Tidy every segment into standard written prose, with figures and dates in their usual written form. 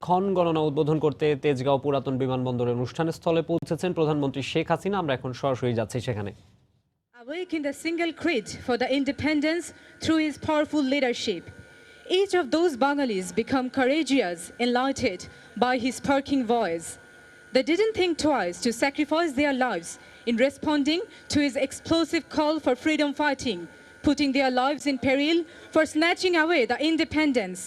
ক্ষণ গণনা উদ্বোধন করতে তেজগাঁও পুরাতন বিমানবন্দরের অনুষ্ঠানস্থলে পৌঁছেছেন প্রধানমন্ত্রী শেখ হাসিনা। আমরা এখন সরাসরি যাচ্ছি সেখানে। Awake in the single creed for the independence through his powerful leadership, each of those Bengalis become courageous, enlightened by his sparking voice. They didn't think twice to sacrifice their lives in responding to his explosive call for freedom fighting, putting their lives in peril for snatching away the independence.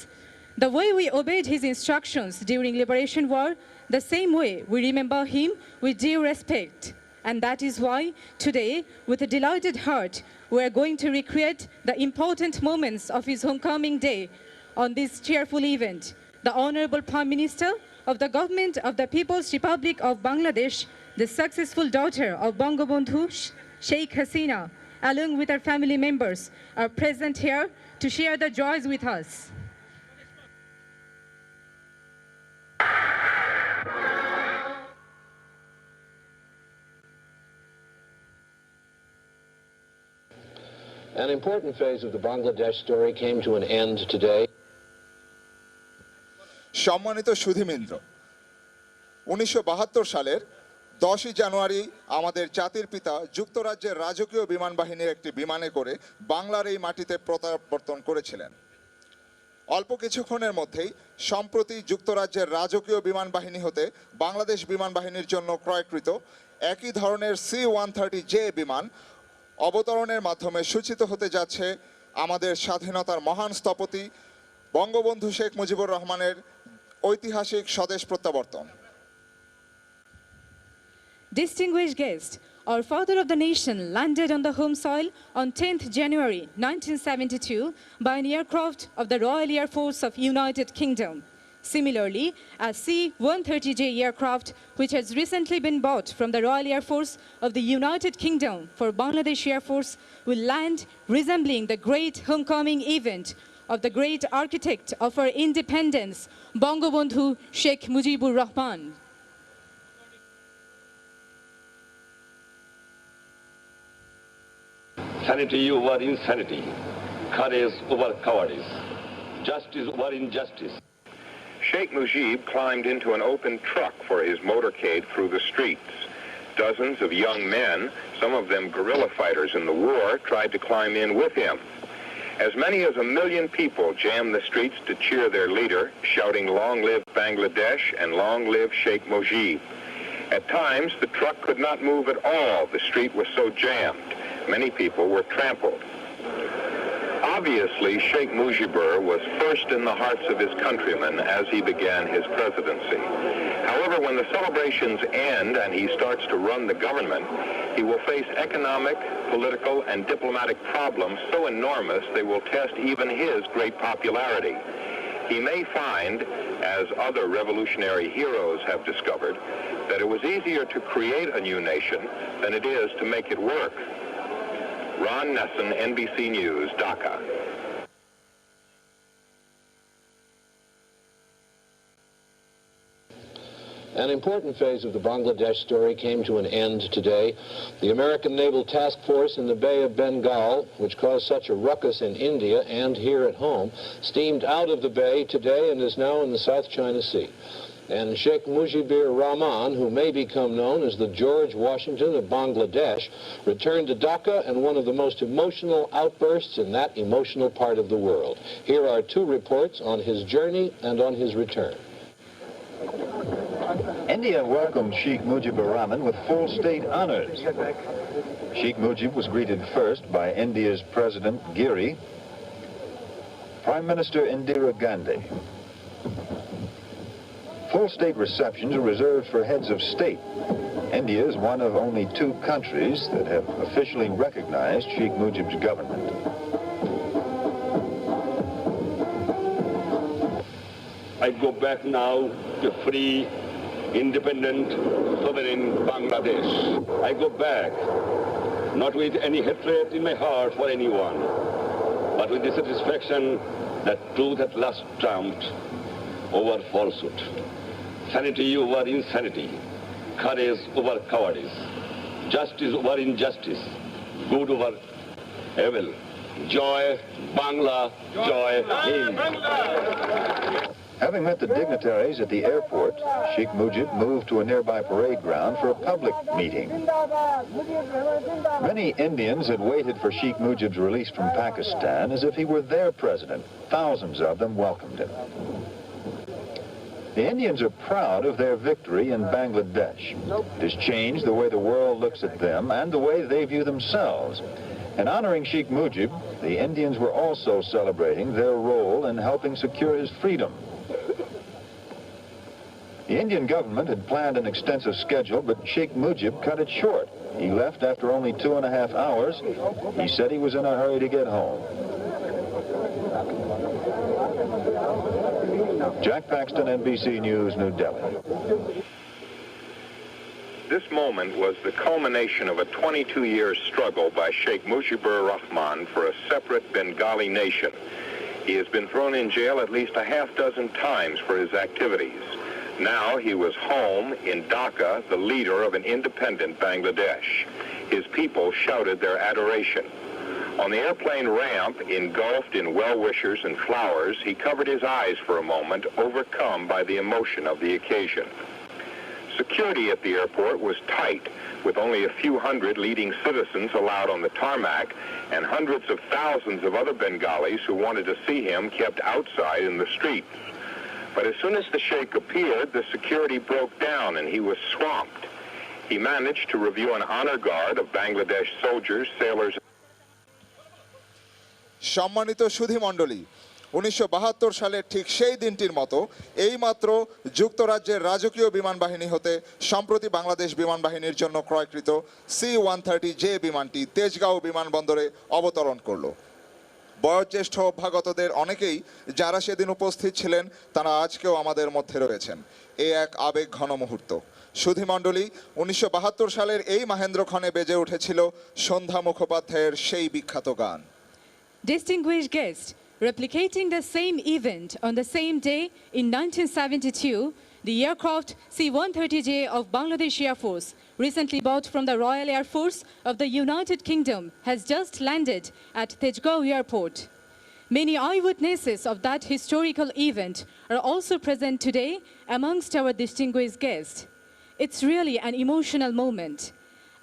The way we obeyed his instructions during Liberation War, the same way we remember him with due respect. And that is why today, with a delighted heart, we are going to recreate the important moments of his homecoming day on this cheerful event. The Honorable Prime Minister of the Government of the People's Republic of Bangladesh, the successful daughter of Bangabandhu Sheikh Hasina, along with her family members, are present here to share the joys with us. An important phase of the Bangladesh story came to an end today. সম্মানিত সুধীমিন্দ্র, 1972 সালের 10 জানুয়ারি আমাদের জাতির পিতা যুক্তরাজ্যের রাজকীয় বিমান বাহিনীর একটি বিমানে করে বাংলার এই মাটিতে প্রত্যাবর্তন করেছিলেন। অল্প কিছুক্ষণের মধ্যেই সম্প্রতি যুক্তরাজ্যের রাজকীয় বিমান বাহিনী হতে বাংলাদেশ বিমান বাহিনীর জন্য ক্রয়কৃত একই ধরনের C-130J বিমান অবতরণের মাধ্যমে সূচিত হতে যাচ্ছে আমাদের স্বাধীনতার মহান স্থপতি বঙ্গবন্ধু শেখ মুজিবুর রহমানের ঐতিহাসিক স্বদেশ প্রত্যাবর্তন। Distinguished guests, our father of the nation landed on the home soil on 10th January 1972 by an aircraft of the Royal Air Force of United Kingdom. Similarly, a C-130J aircraft, which has recently been bought from the Royal Air Force of the United Kingdom for Bangladesh Air Force, will land resembling the great homecoming event of the great architect of our independence, Bangabandhu Sheikh Mujibur Rahman. Sanity over insanity, courage over cowardice, justice over injustice. Sheikh Mujib climbed into an open truck for his motorcade through the streets. Dozens of young men, some of them guerrilla fighters in the war, tried to climb in with him. As many as 1 million people jammed the streets to cheer their leader, shouting "Long live Bangladesh" and "Long live Sheikh Mujib." At times, the truck could not move at all. The street was so jammed. Many people were trampled. Obviously, Sheikh Mujibur was first in the hearts of his countrymen as he began his presidency. However, when the celebrations end and he starts to run the government, he will face economic, political, and diplomatic problems so enormous they will test even his great popularity. He may find, as other revolutionary heroes have discovered, that it was easier to create a new nation than it is to make it work. Ron Nesson, NBC News, Dhaka. An important phase of the Bangladesh story came to an end today. The American Naval Task Force in the Bay of Bengal, which caused such a ruckus in India and here at home, steamed out of the bay today and is now in the South China Sea. And Sheikh Mujibur Rahman, who may become known as the George Washington of Bangladesh, returned to Dhaka in one of the most emotional outbursts in that emotional part of the world. Here are 2 reports on his journey and on his return. India welcomed Sheikh Mujibur Rahman with full state honors. Sheikh Mujib was greeted first by India's President Giri, Prime Minister Indira Gandhi. Full state receptions are reserved for heads of state. India is one of only 2 countries that have officially recognized Sheikh Mujib's government. I go back now to free, independent, sovereign Bangladesh. I go back not with any hatred in my heart for anyone, but with the satisfaction that truth at last triumphed over falsehood. Sanity over insanity, courage over cowardice, justice over injustice, good over evil. Joy Bangla, joy Hind. Having met the dignitaries at the airport, Sheikh Mujib moved to a nearby parade ground for a public meeting. Many Indians had waited for Sheikh Mujib's release from Pakistan as if he were their president. Thousands of them welcomed him. The Indians are proud of their victory in Bangladesh. It has changed the way the world looks at them and the way they view themselves. In honoring Sheikh Mujib, the Indians were also celebrating their role in helping secure his freedom. The Indian government had planned an extensive schedule, but Sheikh Mujib cut it short. He left after only 2.5 hours. He said he was in a hurry to get home. Jack Paxton, NBC News, New Delhi. This moment was the culmination of a 22-year struggle by Sheikh Mujibur Rahman for a separate Bengali nation. He has been thrown in jail at least a half-dozen times for his activities. Now he was home in Dhaka, the leader of an independent Bangladesh. His people shouted their adoration. On the airplane ramp, engulfed in well-wishers and flowers, he covered his eyes for a moment, overcome by the emotion of the occasion. Security at the airport was tight, with only a few hundred leading citizens allowed on the tarmac, and hundreds of thousands of other Bengalis who wanted to see him kept outside in the street. But as soon as the Sheikh appeared, the security broke down and he was swamped. He managed to review an honor guard of Bangladesh soldiers, sailors, সম্মানিত সুধীমণ্ডলী, 1972 সালের ঠিক সেই দিনটির মতো এইমাত্র যুক্তরাজ্যের রাজকীয় বিমান বাহিনী হতে সম্প্রতি বাংলাদেশ বিমান বাহিনীর জন্য ক্রয়কৃত C-130J বিমানটি তেজগাঁও বিমানবন্দরে অবতরণ করল। বয়োজ্যেষ্ঠ অভ্যাগতদের অনেকেই যারা সেদিন উপস্থিত ছিলেন তারা আজকেও আমাদের মধ্যে রয়েছেন। এ এক আবেগ ঘন মুহূর্ত। সুধীমণ্ডলী, 1972 সালের এই মাহেন্দ্রক্ষণে বেজে উঠেছিল সন্ধ্যা মুখোপাধ্যায়ের সেই বিখ্যাত গান। Distinguished guests, replicating the same event on the same day in 1972, the aircraft C-130J of Bangladesh Air Force, recently bought from the Royal Air Force of the United Kingdom, has just landed at Tejgaon Airport. Many eyewitnesses of that historical event are also present today amongst our distinguished guests. It's really an emotional moment.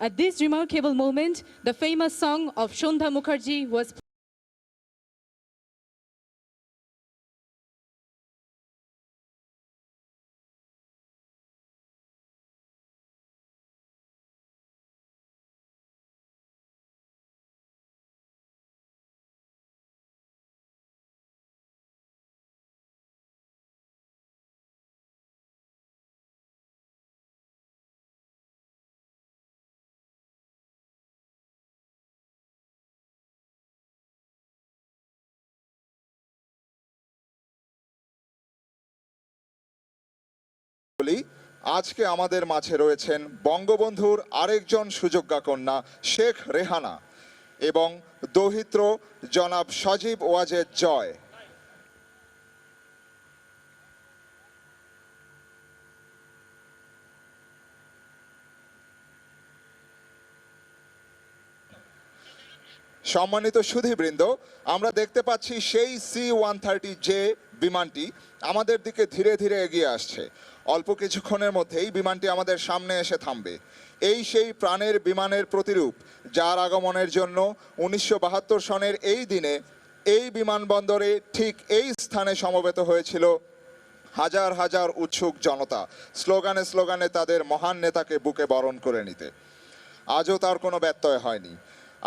At this remarkable moment, the famous song of Shondha Mukherjee was আজকে আমাদের মাঝে রয়েছেন বঙ্গবন্ধুর আরেকজন সুযোগ্যা কন্যা শেখ রেহানা এবং দৌহিত্র জনাব সজীব ওয়াজেদ জয়। সম্মানিত সুধীবৃন্দ, আমরা দেখতে পাচ্ছি সেই C-130J বিমানটি আমাদের দিকে ধীরে ধীরে এগিয়ে আসছে। অল্প কিছুক্ষণের মধ্যেই বিমানটি আমাদের সামনে এসে থামবে। এই সেই প্রাণের বিমানের প্রতিরূপ যার আগমনের জন্য 1972 সনের এই দিনে এই বিমানবন্দরে ঠিক এই স্থানে সমবেত হয়েছিল হাজার হাজার উৎসুক জনতা, স্লোগানে স্লোগানে তাদের মহান নেতাকে বুকে বরণ করে নিতে। আজও তার কোনো ব্যত্যয় হয়নি।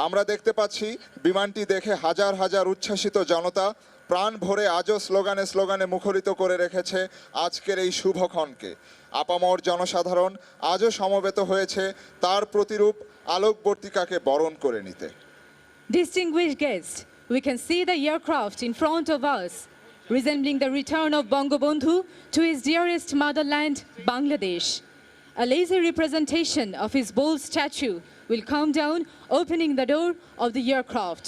আমরা দেখতে পাচ্ছি বিমানটি দেখে হাজার হাজার উচ্ছ্বাসিত জনতা প্রাণ ভরে আজও স্লোগানে স্লোগানে মুখরিত করে রেখেছে আজকের এই শুভক্ষণকে। আপামর জনসাধারণ আজও সমবেত হয়েছে তার প্রতিরূপ আলোকবর্তিকাকে বরণ করে নিতে। Distinguished guests, we can see the aircraft in front of us, resembling the return of Bangabandhu to his dearest motherland, Bangladesh. A lazy representation of his bold statue will come down, opening the door of the aircraft.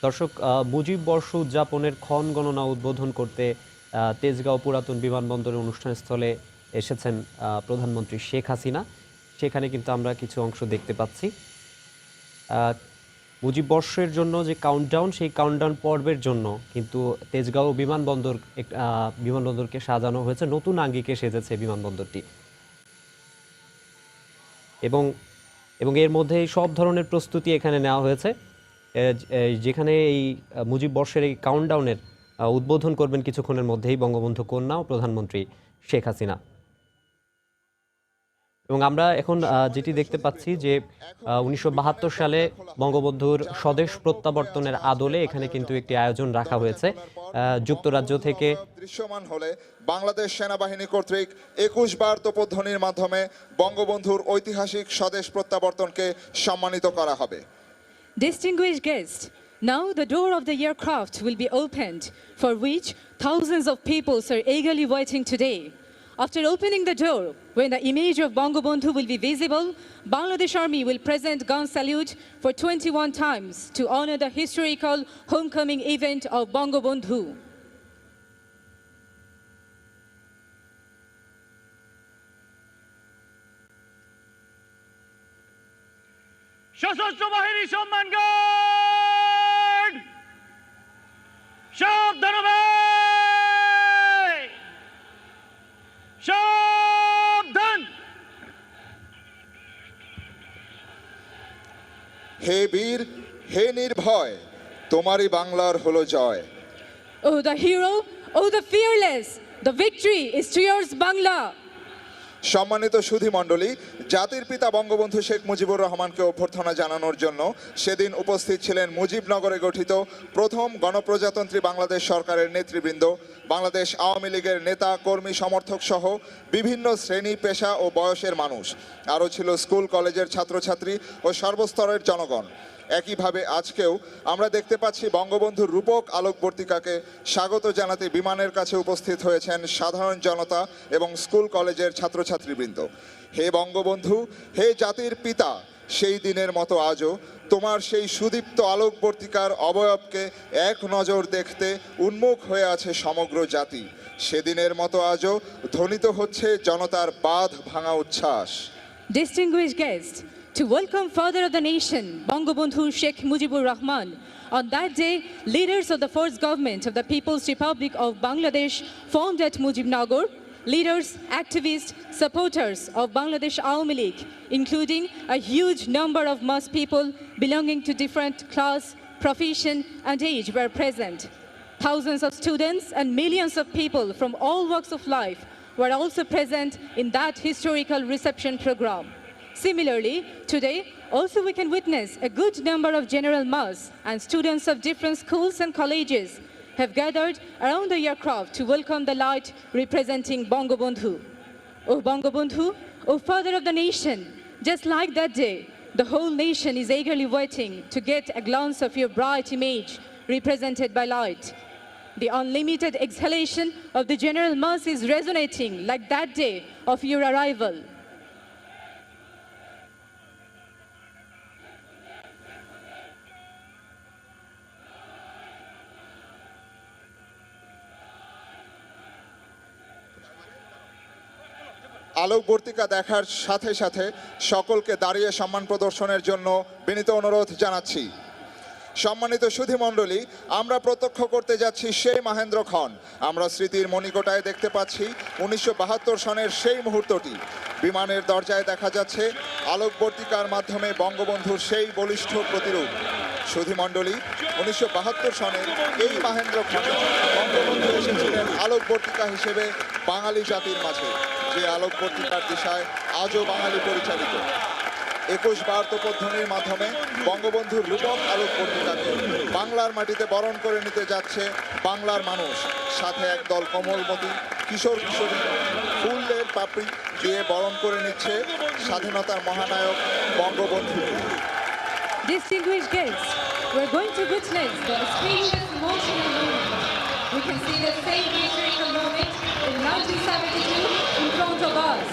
দর্শক, মুজিব বর্ষ উদযাপনের ক্ষণ গণনা উদ্বোধন করতে তেজগাঁও পুরাতন বিমানবন্দরের অনুষ্ঠানস্থলে এসেছেন প্রধানমন্ত্রী শেখ হাসিনা। সেখানে কিন্তু আমরা কিছু অংশ দেখতে পাচ্ছি। মুজিব বর্ষের জন্য যে কাউন্টডাউন, সেই কাউন্টডাউন পর্বের জন্য কিন্তু তেজগাঁও বিমানবন্দরকে সাজানো হয়েছে, নতুন আঙ্গিকে সেজেছে বিমানবন্দরটি। এবং এর মধ্যে সব ধরনের প্রস্তুতি এখানে নেওয়া হয়েছে। যেখানে এই মুজিব বর্ষের এই কাউন্টডাউনের উদ্বোধন করবেন কিছুক্ষণের মধ্যেই বঙ্গবন্ধু কন্যা ও প্রধানমন্ত্রী শেখ হাসিনা। এবং আমরা এখন যেটি দেখতে পাচ্ছি যে 1972 সালে বঙ্গবন্ধুর স্বদেশ প্রত্যাবর্তনের আদলে এখানে কিন্তু একটি আয়োজন রাখা হয়েছে যুক্তরাজ্য থেকে। দৃশ্যমান হলে বাংলাদেশ সেনাবাহিনী কর্তৃক 21 বার তোপধ্বনির মাধ্যমে বঙ্গবন্ধুর ঐতিহাসিক স্বদেশ প্রত্যাবর্তনকে সম্মানিত করা হবে। Distinguished guests, now the door of the aircraft will be opened, for which thousands of people are eagerly waiting today. After opening the door, when the image of Bangabandhu will be visible, Bangladesh Army will present gun salute for 21 times to honor the historical homecoming event of Bangabandhu. সশস্ত্র বাহিনী সম্মান guard, সাবধান হবে, সাবধান। হে বীর, হে নির্ভয়, তোমারই বাংলার হলো জয়। Oh, the hero, oh, the fearless, the victory is to yours, Bangla. সম্মানিত সুধী মণ্ডলী, জাতির পিতা বঙ্গবন্ধু শেখ মুজিবুর রহমানকে অভ্যর্থনা জানানোর জন্য সেদিন উপস্থিত ছিলেন মুজিবনগরে গঠিত প্রথম গণপ্রজাতন্ত্রী বাংলাদেশ সরকারের নেতৃবৃন্দ, বাংলাদেশ আওয়ামী লীগের নেতা কর্মী সমর্থক সহ বিভিন্ন শ্রেণী পেশা ও বয়সের মানুষ। আরও ছিল স্কুল কলেজের ছাত্রছাত্রী ও সর্বস্তরের জনগণ। একইভাবে আজকেও আমরা দেখতে পাচ্ছি বঙ্গবন্ধুর রূপক আলোকবর্তিকাকে স্বাগত জানাতে বিমানের কাছে উপস্থিত হয়েছেন সাধারণ জনতা এবং স্কুল কলেজের ছাত্রছাত্রীবৃন্দ। হে বঙ্গবন্ধু, হে জাতির পিতা, সেই দিনের মতো আজও তোমার সেই সুদীপ্ত আলোকবর্তিকার অবয়বকে এক নজর দেখতে উন্মুখ হয়ে আছে সমগ্র জাতি। সেদিনের মতো আজও ধ্বনিত হচ্ছে জনতার বাঁধ ভাঙা উচ্ছ্বাস। Distinguished guests, to welcome father of the nation, Bangabandhu Sheikh Mujibur Rahman. On that day, leaders of the first government of the People's Republic of Bangladesh formed at Mujibnagar. Leaders, activists, supporters of Bangladesh Awami League, including a huge number of mass people belonging to different class, profession and age were present. Thousands of students and millions of people from all walks of life were also present in that historical reception program. Similarly, today also we can witness a good number of general mass and students of different schools and colleges have gathered around the aircraft to welcome the light representing Bangabandhu. Oh Bangabandhu, oh father of the nation, just like that day, the whole nation is eagerly waiting to get a glance of your bright image represented by light. The unlimited exhalation of the general mass is resonating like that day of your arrival. আলোকবর্তিকা দেখার সাথে সাথে সকলকে দাঁড়িয়ে সম্মান প্রদর্শনের জন্য বিনীত অনুরোধ জানাচ্ছি। সম্মানিত সুধী মণ্ডলী, আমরা প্রত্যক্ষ করতে যাচ্ছি সেই মাহেন্দ্রক্ষণ। আমরা স্মৃতির মণিকোটায় দেখতে পাচ্ছি 1972 সনের সেই মুহূর্তটি। বিমানের দরজায় দেখা যাচ্ছে আলোকবর্তিকার মাধ্যমে বঙ্গবন্ধুর সেই বলিষ্ঠ প্রতিরূপ। সুধী মণ্ডলী, 1972 সনের এই মাহেন্দ্রক্ষণে বঙ্গবন্ধু এসেছিলেন আলোকবর্তিকা হিসেবে বাঙালি জাতির মাঝে, যে আলোকবর্তিকার দিশায় আজও বাঙালি পরিচালিত। 21 বার তোপধ্বনির মাধ্যমে বঙ্গবন্ধুর রূপক আলোকবর্তিকাকে বাংলার মাটিতে বরণ করে নিতে যাচ্ছে বাংলার মানুষ। সাথে একদল কোমলমতি কিশোর কিশোরী ফুলের পাপড়ি দিয়ে বরণ করে নিচ্ছে স্বাধীনতার মহানায়ক Bangabandhu. Distinguished guests, we're going to witness the speechless emotional moment. We can see the same historical moment in 1972 in front of us.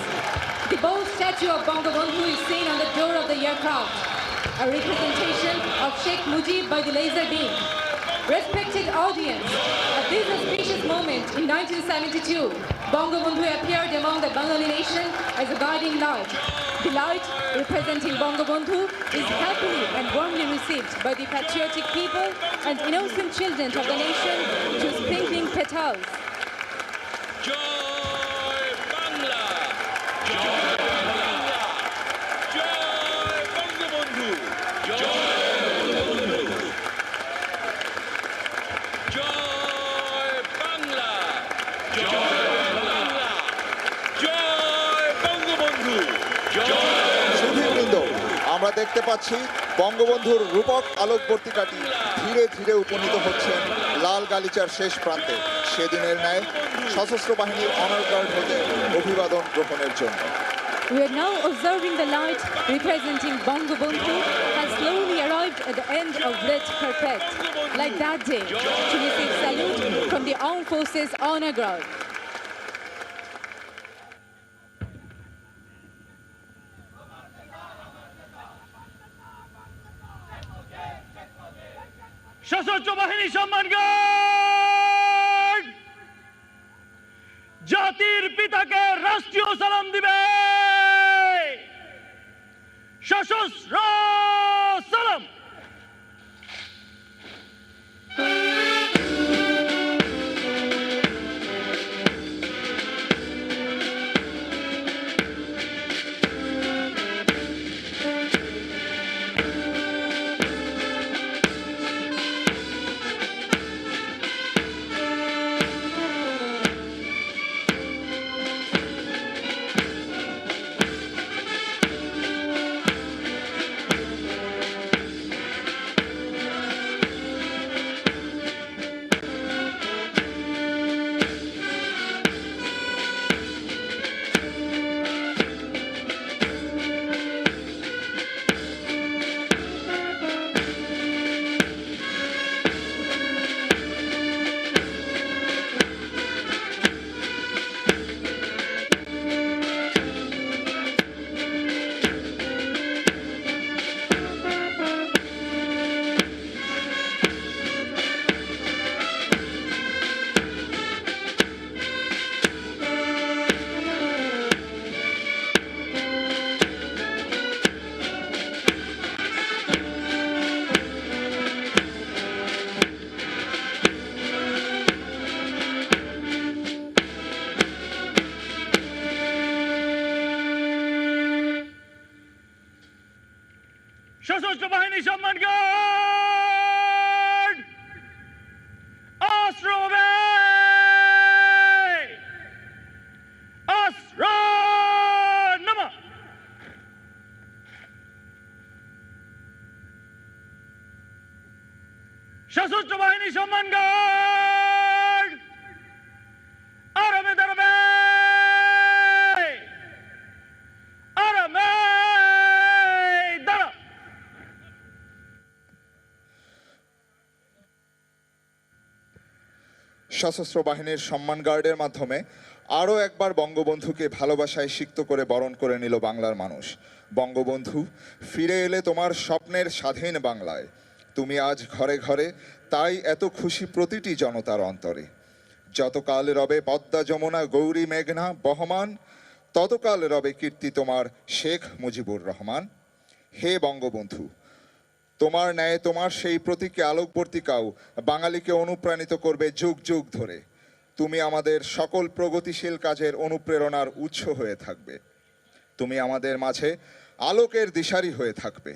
The bold statue of Bangabandhu is seen on the door of the aircraft, a representation of Sheikh Mujib by the laser beam. Respected audience, at this auspicious moment in 1972, Bangabandhu appeared among the Bengali nation as a guiding light. The light, representing Bangabandhu, is happily and warmly received by the patriotic people and innocent children of the nation through sprinkling petals. জয় বাংলা জয় বাংলা জয় বঙ্গবন্ধু জয় বঙ্গবন্ধু জয় বাংলা জয় বাংলা জয় বঙ্গবন্ধু জয় সুধীবৃন্দ, আমরা দেখতে পাচ্ছি বঙ্গবন্ধুর রূপক আলোকবর্তিকাটি ধীরে ধীরে উপনীত হচ্ছেন লাল গালিচার শেষ প্রান্তে, সেদিনের ন্যায় সশস্ত্র বাহিনীর অনার গার্ড হতে অভিবাদন গ্রহণের জন্য। We are now observing the light representing Bangabandhu has slowly arrived at the end of Red Carpet, like that day, to receive salute from the Armed Forces Honor Guard. সশস্ত্র বাহিনী সম্মান guard জাতির পিতাকে রাষ্ট্রীয় সালাম দিবে। সশস্ত্র সালাম। সশস্ত্র বাহিনী সম্মান গার্ড অস্ত্র অস্ত্র নামা। সশস্ত্র বাহিনী সম্মান গার্ড আরামে দাঁড়াবে আরামে দাঁড়া। সশস্ত্র বাহিনীর সম্মান গার্ডের মাধ্যমে আরও একবার বঙ্গবন্ধুকে ভালোবাসায় সিক্ত করে বরণ করে নিল বাংলার মানুষ। বঙ্গবন্ধু, ফিরে এলে তোমার স্বপ্নের স্বাধীন বাংলায়। তুমি আজ ঘরে ঘরে, তাই এত খুশি প্রতিটি জনতার অন্তরে। যতকাল রবে পদ্মা যমুনা গৌরী মেঘনা বহমান, ততকাল রবে কীর্তি তোমার শেখ মুজিবুর রহমান। হে বঙ্গবন্ধু, তোমার ন্যায় তোমার সেই প্রতীকী আলোকবর্তিকাও বাঙালিকে অনুপ্রাণিত করবে যুগ যুগ ধরে। তুমি আমাদের সকল প্রগতিশীল কাজের অনুপ্রেরণার উৎস হয়ে থাকবে। তুমি আমাদের মাঝে আলোকের দিশারি হয়ে থাকবে।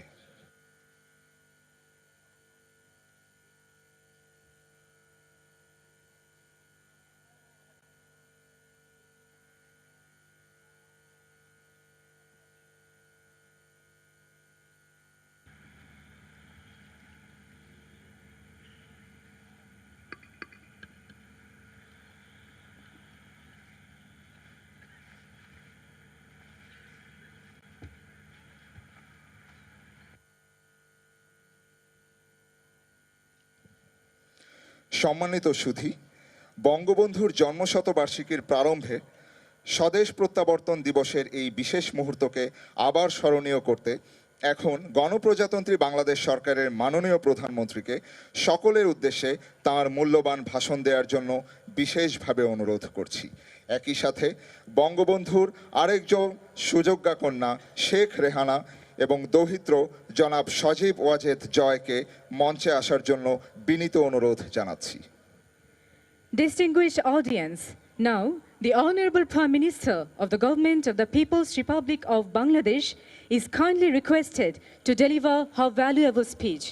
সম্মানিত সুধী, বঙ্গবন্ধুর জন্মশতবার্ষিকীর প্রারম্ভে স্বদেশ প্রত্যাবর্তন দিবসের এই বিশেষ মুহূর্তকে আবার স্মরণীয় করতে এখন গণপ্রজাতন্ত্রী বাংলাদেশ সরকারের মাননীয় প্রধানমন্ত্রীকে সকলের উদ্দেশ্যে তার মূল্যবান ভাষণ দেওয়ার জন্য বিশেষভাবে অনুরোধ করছি। একই সাথে বঙ্গবন্ধুর আরেকজন সুযোগ্যা কন্যা শেখ রেহানা এবং দৌহিত্র জনাব সজীব ওয়াজেদ জয়কে মঞ্চে আসার জন্য বিনীত অনুরোধ জানাচ্ছি। Distinguished audience, now the Honorable Prime Minister of the Government of the People's Republic of Bangladesh is kindly requested to deliver her valuable speech.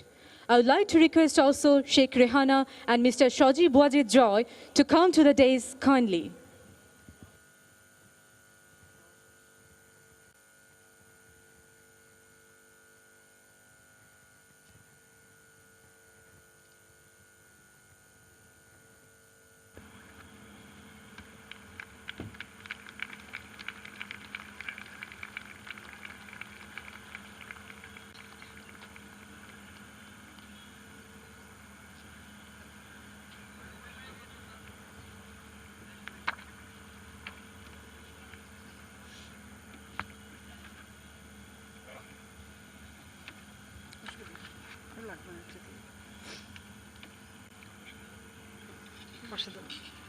I would like to request also Sheikh Rehana and Mr. Shajib Wajid Joy to come to the dais kindly. বসে দাও।